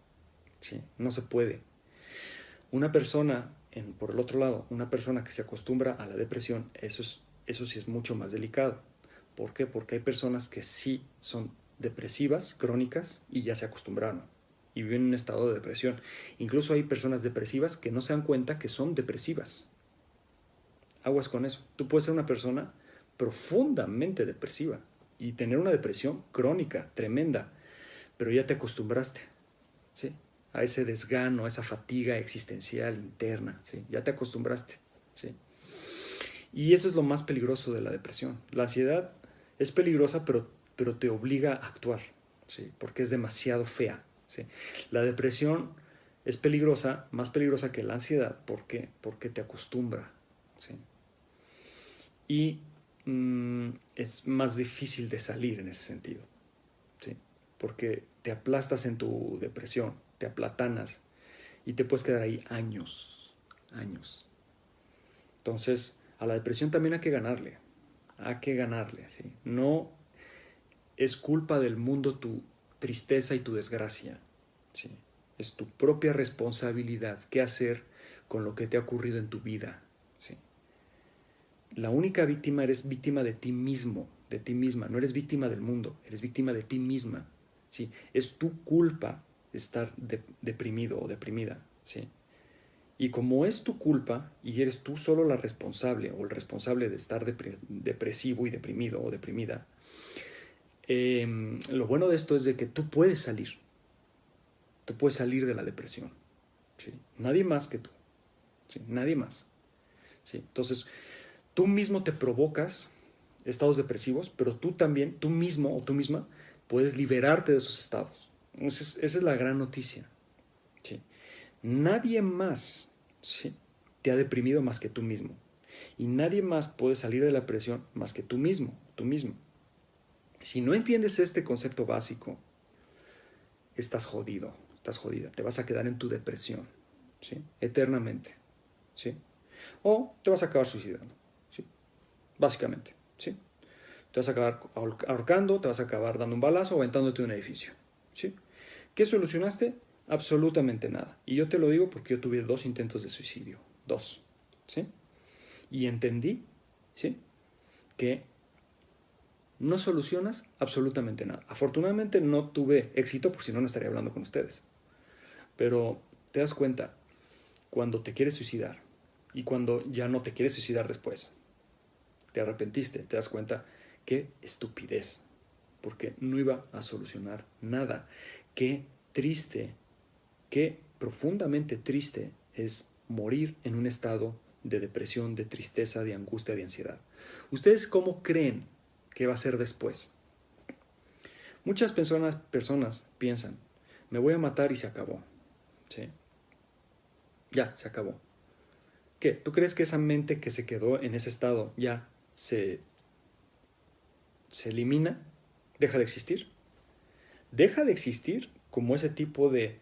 ¿sí? No se puede. Una persona, por el otro lado, una persona que se acostumbra a la depresión, eso sí es mucho más delicado. ¿Por qué? Porque hay personas que sí son depresivas, crónicas, y ya se acostumbraron y viven en un estado de depresión. Incluso hay personas depresivas que no se dan cuenta que son depresivas. Aguas con eso. Tú puedes ser una persona profundamente depresiva y tener una depresión crónica, tremenda, pero ya te acostumbraste, ¿sí? A ese desgano, a esa fatiga existencial interna, ¿sí? Ya te acostumbraste, ¿sí? Y eso es lo más peligroso de la depresión. La ansiedad es peligrosa, pero te obliga a actuar, ¿sí? Porque es demasiado fea, ¿sí? La depresión es peligrosa, más peligrosa que la ansiedad, ¿por qué? Porque te acostumbra, ¿sí? Y es más difícil de salir en ese sentido, ¿sí? Porque te aplastas en tu depresión, te aplatanas y te puedes quedar ahí años, años. Entonces, a la depresión también hay que ganarle, ¿sí? No es culpa del mundo tu tristeza y tu desgracia, ¿sí? Es tu propia responsabilidad qué hacer con lo que te ha ocurrido en tu vida, ¿sí? La única víctima eres víctima de ti mismo, de ti misma, no eres víctima del mundo, eres víctima de ti misma, ¿sí? Es tu culpa estar deprimido o deprimida, ¿sí? Y como es tu culpa y eres tú solo la responsable o el responsable de estar depresivo y deprimido o deprimida, lo bueno de esto es de que tú puedes salir de la depresión, ¿sí? Nadie más que tú, ¿sí? Nadie más, ¿sí? Entonces, tú mismo te provocas, estados depresivos, pero tú también, tú mismo o tú misma, puedes liberarte de esos estados. Esa es la gran noticia. ¿Sí? Nadie más, ¿sí?, te ha deprimido más que tú mismo. Y nadie más puede salir de la depresión más que tú mismo, tú mismo. Si no entiendes este concepto básico, estás jodido, estás jodida. Te vas a quedar en tu depresión, ¿sí?, eternamente, ¿sí? O te vas a acabar suicidando, ¿sí?, básicamente, ¿sí? Te vas a acabar ahorcando, te vas a acabar dando un balazo o aventándote de un edificio, ¿sí? ¿Qué solucionaste? Absolutamente nada. Y yo te lo digo porque yo tuve 2 intentos de suicidio. 2. ¿Sí? Y entendí, ¿sí?, que no solucionas absolutamente nada. Afortunadamente no tuve éxito, porque si no, no estaría hablando con ustedes. Pero te das cuenta cuando te quieres suicidar y cuando ya no te quieres suicidar después. Te arrepentiste, te das cuenta qué estupidez, porque no iba a solucionar nada. Qué triste, qué profundamente triste es morir en un estado de depresión, de tristeza, de angustia, de ansiedad. ¿Ustedes cómo creen que va a ser después? Muchas personas piensan, me voy a matar y se acabó. ¿Sí? Ya, se acabó. ¿Qué? ¿Tú crees que esa mente que se quedó en ese estado ya se elimina? ¿Deja de existir? Deja de existir como ese tipo de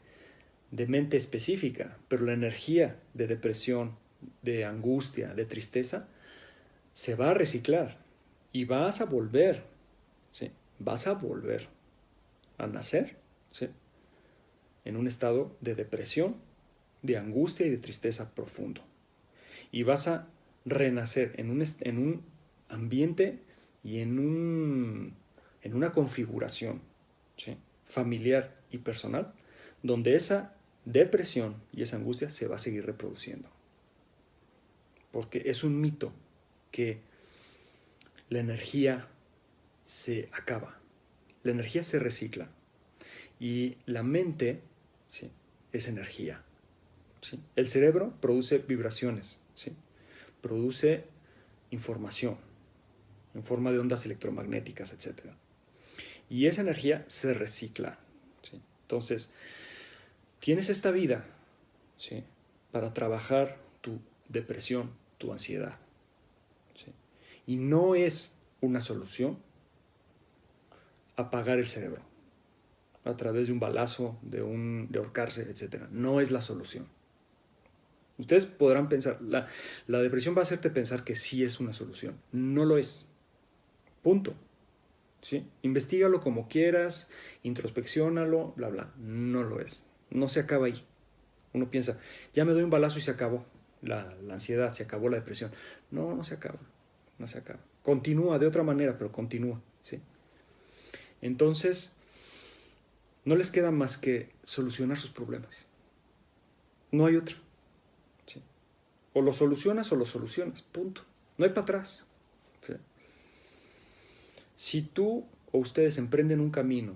mente específica, pero la energía de depresión, de angustia, de tristeza, se va a reciclar y vas a volver, ¿sí?, vas a volver a nacer, ¿sí?, en un estado de depresión, de angustia y de tristeza profundo. Y vas a renacer en un ambiente y en una configuración, ¿sí?, familiar y personal, donde esa depresión y esa angustia se va a seguir reproduciendo. Porque es un mito que la energía se acaba, la energía se recicla y la mente, ¿sí?, es energía, ¿sí? El cerebro produce vibraciones, ¿sí?, produce información en forma de ondas electromagnéticas, etc. Y esa energía se recicla, ¿sí? Entonces, tienes esta vida, ¿sí?, para trabajar tu depresión, tu ansiedad, ¿sí? Y no es una solución apagar el cerebro a través de un balazo, de ahorcarse, etc. No es la solución. Ustedes podrán pensar, la depresión va a hacerte pensar que sí es una solución. No lo es. Punto. ¿Sí? Investígalo como quieras, introspecciónalo, bla, bla. No lo es. No se acaba ahí. Uno piensa, ya me doy un balazo y se acabó la ansiedad, se acabó la depresión. No, no se acaba. No se acaba. Continúa de otra manera, pero continúa, ¿sí? Entonces, no les queda más que solucionar sus problemas. No hay otra, ¿sí? O lo solucionas, punto. No hay para atrás, ¿sí? Si tú o ustedes emprenden un camino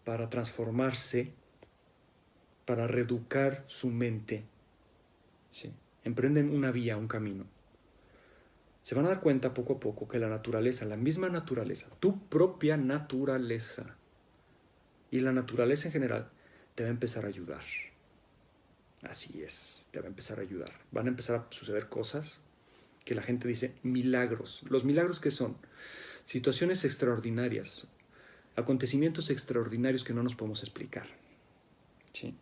para transformarse, para reeducar su mente, ¿sí?, emprenden una vía, un camino, se van a dar cuenta poco a poco que la naturaleza, la misma naturaleza, tu propia naturaleza y la naturaleza en general, te va a empezar a ayudar. Así es, te va a empezar a ayudar. Van a empezar a suceder cosas que la gente dice milagros. ¿Los milagros qué son? Situaciones extraordinarias, acontecimientos extraordinarios que no nos podemos explicar, ¿sí?,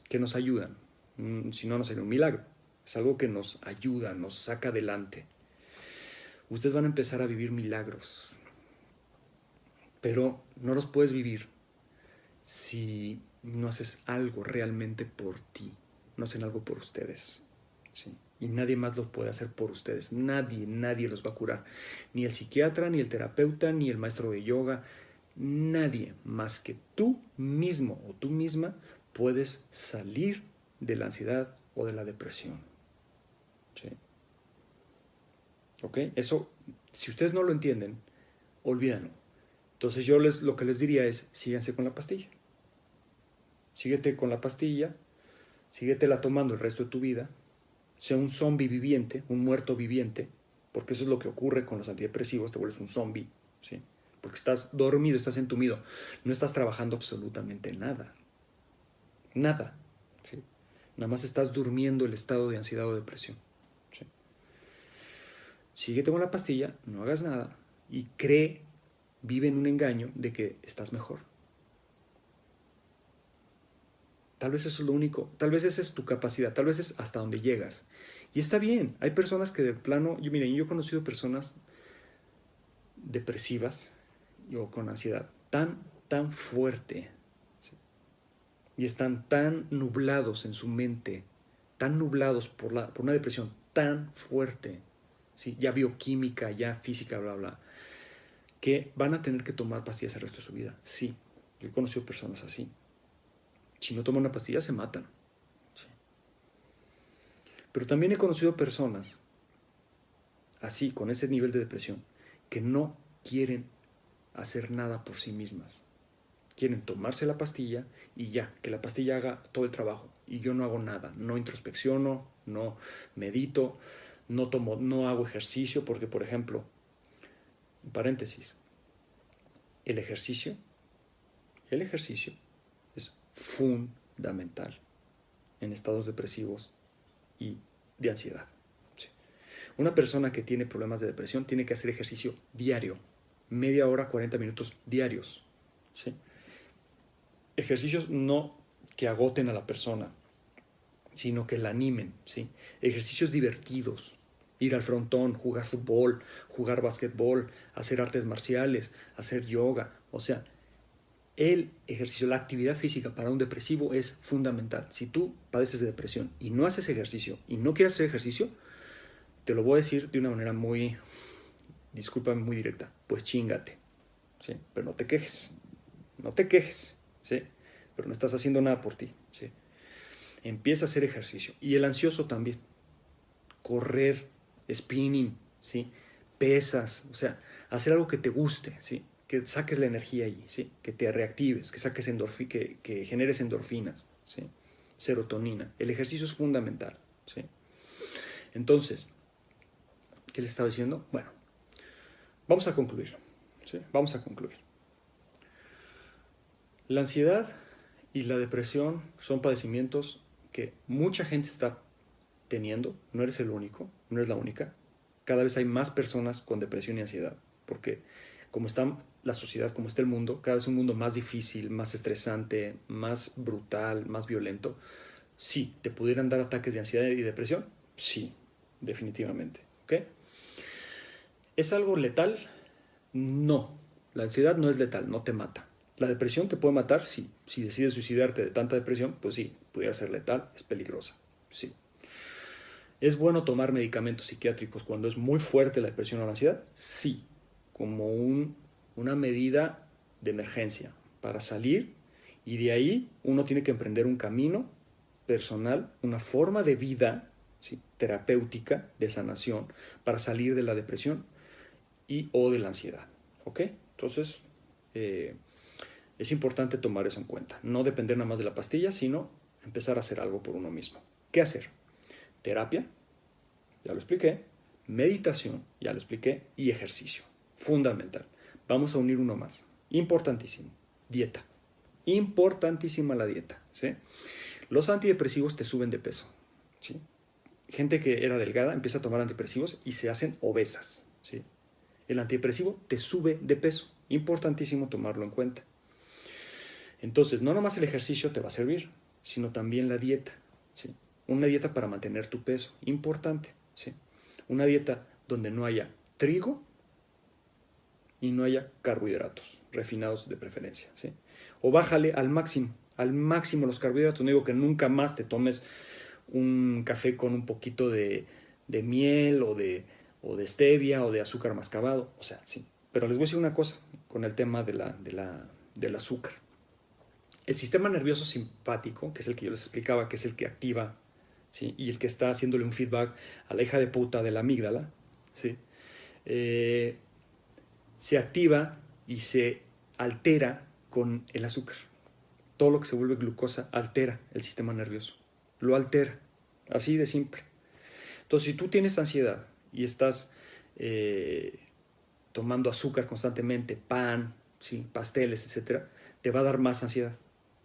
que nos ayudan. Si no, no sería un milagro. Es algo que nos ayuda, nos saca adelante. Ustedes van a empezar a vivir milagros, pero no los puedes vivir si no haces algo realmente por ti, no hacen algo por ustedes, ¿sí? Y nadie más lo puede hacer por ustedes. Nadie los va a curar. Ni el psiquiatra, ni el terapeuta, ni el maestro de yoga. Nadie más que tú mismo o tú misma puedes salir de la ansiedad o de la depresión, ¿sí? ¿Ok? Eso, si ustedes no lo entienden, olvídenlo. Entonces yo lo que les diría es, síganse con la pastilla. Síguete con la pastilla, síguetela tomando el resto de tu vida. Sea un zombie viviente, un muerto viviente, porque eso es lo que ocurre con los antidepresivos, te vuelves un zombie, ¿sí? Porque estás dormido, estás entumido, no estás trabajando absolutamente nada, nada, ¿sí? Nada más estás durmiendo el estado de ansiedad o depresión, ¿sí? Síguete con la pastilla, no hagas nada y vive en un engaño de que estás mejor. Tal vez eso es lo único, tal vez esa es tu capacidad, tal vez es hasta donde llegas. Y está bien, hay personas que de plano, miren, yo he conocido personas depresivas o con ansiedad tan fuerte, ¿sí? Y están tan nublados en su mente, tan nublados por una depresión tan fuerte, ¿sí? Ya bioquímica, ya física, bla, bla, que van a tener que tomar pastillas el resto de su vida. Sí, yo he conocido personas así. Si no toman una pastilla, se matan. Sí. Pero también he conocido personas así, con ese nivel de depresión, que no quieren hacer nada por sí mismas. Quieren tomarse la pastilla y ya, que la pastilla haga todo el trabajo. Y yo no hago nada, no introspecciono, no medito, no hago ejercicio, porque, por ejemplo, en paréntesis, el ejercicio, el ejercicio es fundamental en estados depresivos y de ansiedad. Sí. Una persona que tiene problemas de depresión tiene que hacer ejercicio diario, media hora, 40 minutos diarios. ¿Sí? Ejercicios no que agoten a la persona, sino que la animen. ¿Sí? Ejercicios divertidos, ir al frontón, jugar fútbol, jugar básquetbol, hacer artes marciales, hacer yoga. O sea, el ejercicio, la actividad física para un depresivo es fundamental. Si tú padeces de depresión y no haces ejercicio y no quieres hacer ejercicio, te lo voy a decir de una manera muy, discúlpame, muy directa, pues chíngate, ¿sí? Pero no te quejes, no te quejes, ¿sí? Pero no estás haciendo nada por ti, ¿sí? Empieza a hacer ejercicio. Y el ansioso también, correr, spinning, ¿sí? Pesas, o sea, hacer algo que te guste, ¿sí? Que saques la energía allí, ¿sí? Que te reactives, que saques que generes endorfinas, ¿sí? Serotonina. El ejercicio es fundamental, ¿sí? Entonces, ¿qué les estaba diciendo? Bueno, vamos a concluir, ¿sí? Vamos a concluir. La ansiedad y la depresión son padecimientos que mucha gente está teniendo, no eres el único, no eres la única. Cada vez hay más personas con depresión y ansiedad, porque como está la sociedad, como está el mundo, cada vez es un mundo más difícil, más estresante, más brutal, más violento. Sí, ¿te pudieran dar ataques de ansiedad y depresión? Sí, definitivamente. ¿Ok? ¿Es algo letal? No. La ansiedad no es letal, no te mata. ¿La depresión te puede matar? Sí. Si decides suicidarte de tanta depresión, pues sí, pudiera ser letal, es peligrosa. Sí. ¿Es bueno tomar medicamentos psiquiátricos cuando es muy fuerte la depresión o la ansiedad? Sí, como una medida de emergencia para salir, y de ahí uno tiene que emprender un camino personal, una forma de vida, ¿sí?, terapéutica, de sanación, para salir de la depresión o de la ansiedad. ¿Ok? Entonces, es importante tomar eso en cuenta. No depender nada más de la pastilla, sino empezar a hacer algo por uno mismo. ¿Qué hacer? Terapia, ya lo expliqué. Meditación, ya lo expliqué. Y ejercicio, fundamental. Vamos a unir uno más, importantísimo. Dieta, importantísima la dieta, ¿sí? Los antidepresivos te suben de peso, ¿sí? Gente que era delgada empieza a tomar antidepresivos y se hacen obesas, ¿sí? El antidepresivo te sube de peso, importantísimo tomarlo en cuenta. Entonces, no nomás el ejercicio te va a servir, sino también la dieta, ¿sí? Una dieta para mantener tu peso, importante, ¿sí? Una dieta donde no haya trigo y no haya carbohidratos, refinados de preferencia, ¿sí? O bájale al máximo los carbohidratos. No digo que nunca más te tomes un café con un poquito de miel o de stevia o de azúcar mascabado, o sea, sí. Pero les voy a decir una cosa con el tema del azúcar. El sistema nervioso simpático, que es el que yo les explicaba, que es el que activa, ¿sí?, y el que está haciéndole un feedback a la hija de puta de la amígdala, ¿sí?, se activa y se altera con el azúcar. Todo lo que se vuelve glucosa altera el sistema nervioso. Lo altera, así de simple. Entonces, si tú tienes ansiedad y estás tomando azúcar constantemente, pan, ¿sí? Pasteles, etcétera, te va a dar más ansiedad.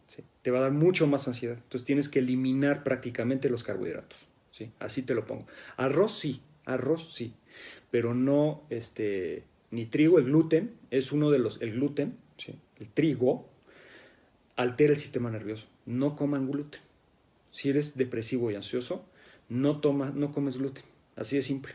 ¿Sí? Te va a dar mucho más ansiedad. Entonces tienes que eliminar prácticamente los carbohidratos. ¿Sí? Así te lo pongo. Arroz sí, pero no ni trigo. El gluten es uno de los, el gluten, ¿sí? El trigo altera el sistema nervioso. No coman gluten. Si eres depresivo y ansioso, no comes gluten. Así de simple.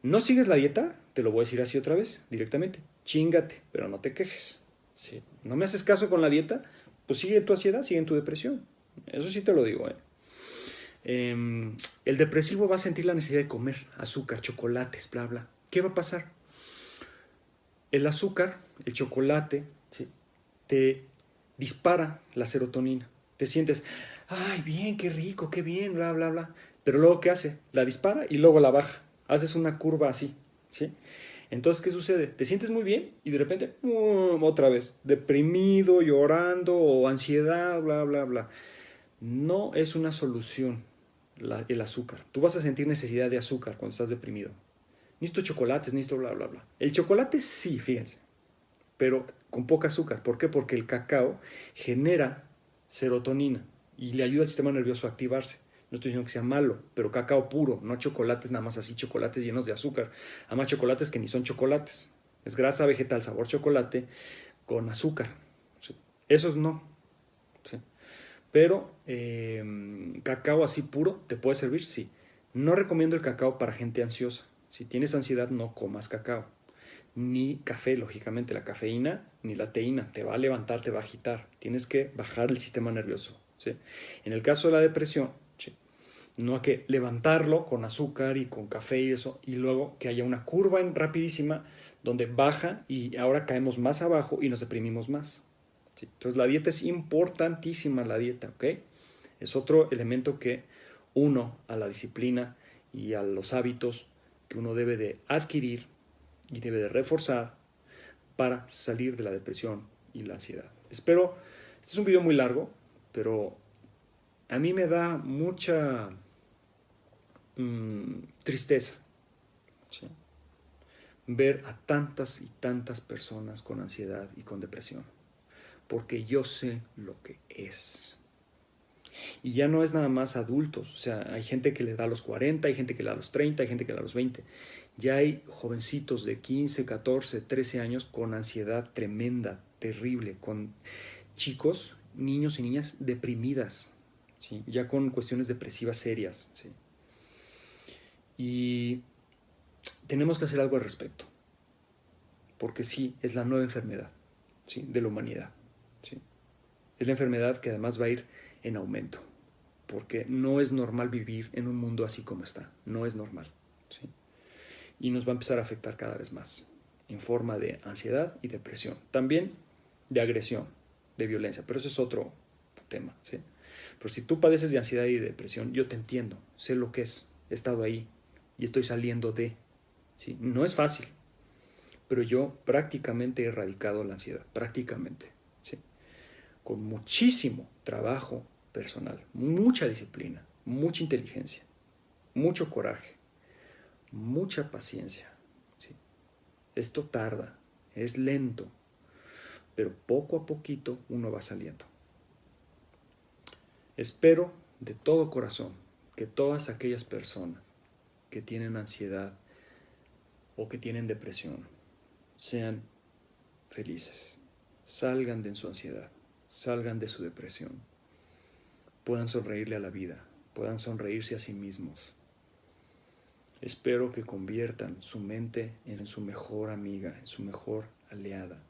No sigues la dieta, te lo voy a decir así otra vez, directamente. Chíngate, pero no te quejes. ¿Sí? No me haces caso con la dieta, pues sigue tu ansiedad, sigue en tu depresión. Eso sí te lo digo. El depresivo va a sentir la necesidad de comer azúcar, chocolates, bla, bla. ¿Qué va a pasar? El azúcar, el chocolate, ¿sí? Te dispara la serotonina. Te sientes, ay, bien, qué rico, qué bien, bla, bla, bla. Pero luego, ¿qué hace? La dispara y luego la baja. Haces una curva así, ¿sí? Entonces, ¿qué sucede? Te sientes muy bien y de repente, otra vez, deprimido, llorando o ansiedad, bla, bla, bla. No es una solución el azúcar. Tú vas a sentir necesidad de azúcar cuando estás deprimido. Necesito chocolates, necesito bla, bla, bla. El chocolate sí, fíjense, pero con poca azúcar. ¿Por qué? Porque el cacao genera serotonina y le ayuda al sistema nervioso a activarse. No estoy diciendo que sea malo, pero cacao puro, no chocolates nada más así, chocolates llenos de azúcar. Además, chocolates que ni son chocolates. Es grasa vegetal, sabor chocolate, con azúcar. ¿Sí? Esos no. ¿Sí? Pero cacao así puro, ¿te puede servir? Sí. No recomiendo el cacao para gente ansiosa. Si tienes ansiedad, no comas cacao. Ni café, lógicamente. La cafeína ni la teína te va a levantar, te va a agitar. Tienes que bajar el sistema nervioso. ¿Sí? En el caso de la depresión, ¿sí? No hay que levantarlo con azúcar y con café y eso, y luego que haya una curva rapidísima donde baja y ahora caemos más abajo y nos deprimimos más. ¿Sí? Entonces la dieta es importantísima, la dieta, ¿ok? Es otro elemento que uno a la disciplina y a los hábitos que uno debe de adquirir y debe de reforzar para salir de la depresión y la ansiedad. Espero, este es un video muy largo, pero a mí me da mucha tristeza, ¿sí? Ver a tantas y tantas personas con ansiedad y con depresión, porque yo sé lo que es. Y ya no es nada más adultos, o sea, hay gente que le da a los 40, hay gente que le da a los 30, hay gente que le da a los 20. Ya hay jovencitos de 15, 14, 13 años con ansiedad tremenda, terrible, con chicos, niños y niñas deprimidas, ¿sí? Ya con cuestiones depresivas serias, ¿sí? Y tenemos que hacer algo al respecto, porque sí, es la nueva enfermedad, ¿sí? De la humanidad, ¿sí? Es la enfermedad que además va a ir en aumento, porque no es normal vivir en un mundo así como está, no es normal, ¿sí? Y nos va a empezar a afectar cada vez más, en forma de ansiedad y depresión, también de agresión, de violencia, pero eso es otro tema, ¿sí? Pero si tú padeces de ansiedad y depresión, yo te entiendo, sé lo que es, he estado ahí y estoy saliendo de, ¿sí? No es fácil, pero yo prácticamente he erradicado la ansiedad, prácticamente, ¿sí? Con muchísimo trabajo personal, mucha disciplina, mucha inteligencia, mucho coraje, mucha paciencia, ¿sí? Esto tarda, es lento, pero poco a poquito uno va saliendo. Espero de todo corazón que todas aquellas personas que tienen ansiedad o que tienen depresión sean felices, salgan de su ansiedad, salgan de su depresión, puedan sonreírle a la vida, puedan sonreírse a sí mismos. Espero que conviertan su mente en su mejor amiga, en su mejor aliada,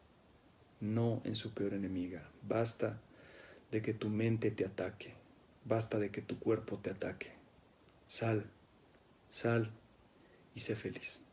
no en su peor enemiga. Basta de que tu mente te ataque, basta de que tu cuerpo te ataque. Sal y sé feliz.